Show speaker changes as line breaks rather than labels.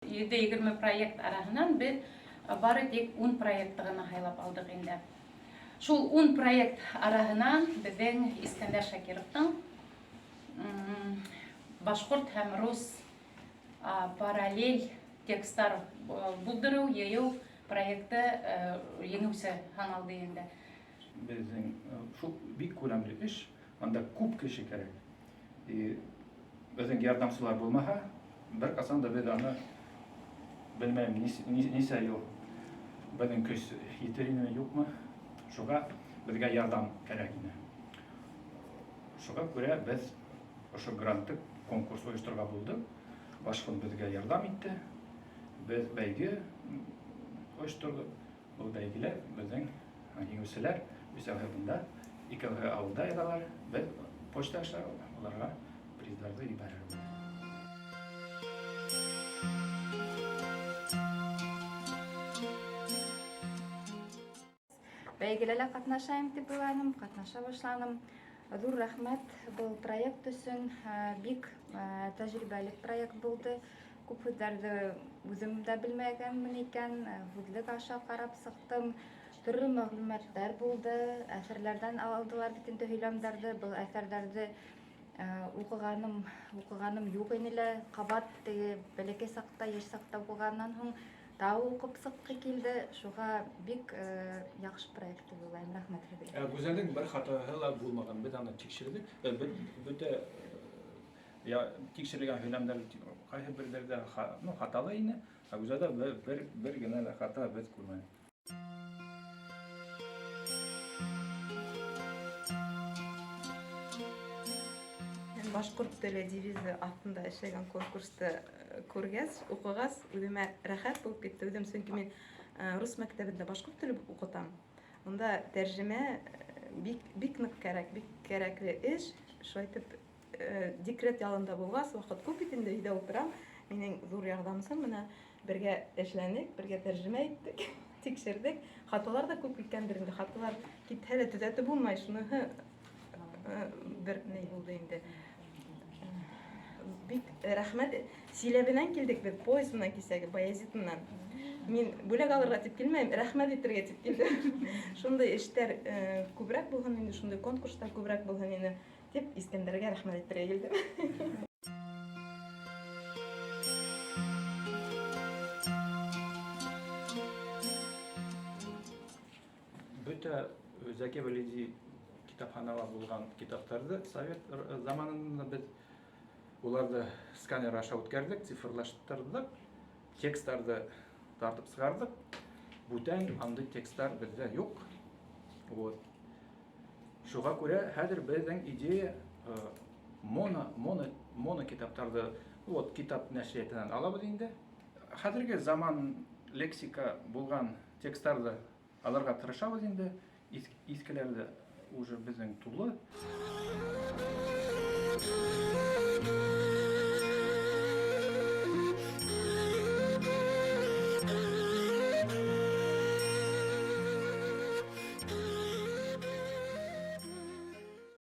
20 проект арасынан біз бары тек 10 проекті ғана хайлап алдық енді. Шул 10 проект арасынан біздің Искандер Шакировтың башқұрт һәм рус параллель текстар булдыру, ею проекты еңеусі ханалды енді.
Біздің шул бик көлемлі іш, анда күп кіші керек. Біздің ярдамшылар болмаға, бір қасан да біз аны білмеймін, несе yok. Біздің көз етеріне yok mu? Шуға бізге ярдам керек ені. Шуға көре біз ошы гранттық конкурс ойыштырға болдық. Башқын бізге ярдам етті. Біз бәйге ойыштырдық. Бұл бәйгелер біздің еңеусілер өсәғыбында икәуі ауылда едалар. Біз почта ашлар оларға приздарды ибәрір.
Бәйгелеле катнашайым дип уйланым, катнаша башланым. Зур рәхмәт, бұл проект өсөн бик тәҗрибәле проект булды. Күп һүзләрне үзем дә белмәгәнмен икән, һүзлек аша карап сыктым. Төрле мәгълүматлар булды, әсәрләрдән алдылар бит инде һөйләмнәрне, бұл әсәрләрне укыганым юк инде, кабат бәләкәй сакта, яшь сакта укыганнан һуң тау укып сыккы килде. Шуға бик яхшы проект дип уйлайм. Рәхмәт һеҙгә.
Гүзәлнең бер хатаһы булмаган. Без аны тикшердек. Бөтә тикшерелгән һөйләмдәр кайһы бирләрдә хаталы ине. Гүзәлдә бер генә хата без күрмәдек.
Башқұрт теле девизы астында эшләгән конкурсты күргәс, укыгас, үземә рәхәт булып китте. Үзем чөнки мин рус мәктәбендә башқұрт теле укытам. Монда тәрҗемә бик нык кирәк, бик кирәкле эш. Шулай итеп, декрет ялында булгас, вакыт күп бит инде, өйдә утырам. Минең зур ярдәмчем менә бергә эшләнек, бергә тәрҗемә иттек, тикшердек. Хаталар да күп икәндер инде. Хаталар китһә дә төзәтеп булмай, шуныһы бер ни булды инде. Бик рәхмәт. Силәбенән килдек без, поезддан кисәге, Баязитнан. Мин бүләк алырга дип килмәйм, рәхмәт итәргә дип килдем. Шундай эштәр күбрәк булган инде, шундай конкурслар күбрәк булган инде дип Искәндәргә рәхмәт итәргә килдем.
Бөтә Зәки Вәлиди китапханала булган китаптарды совет заманында без уларды сканер аша үткәрдек, цифрлаштырдык, текстларны тартып сыгардык. Бүтән андый текстлар бездә юк. Вот. Шуга күрә хәзер безнең идея моно китаптарды, вот китап нәшриятынан алабыз инде. Хәзерге заман лексика булган текстларны аларга тырышабыз инде. Искеләрдә уже безнең тулы.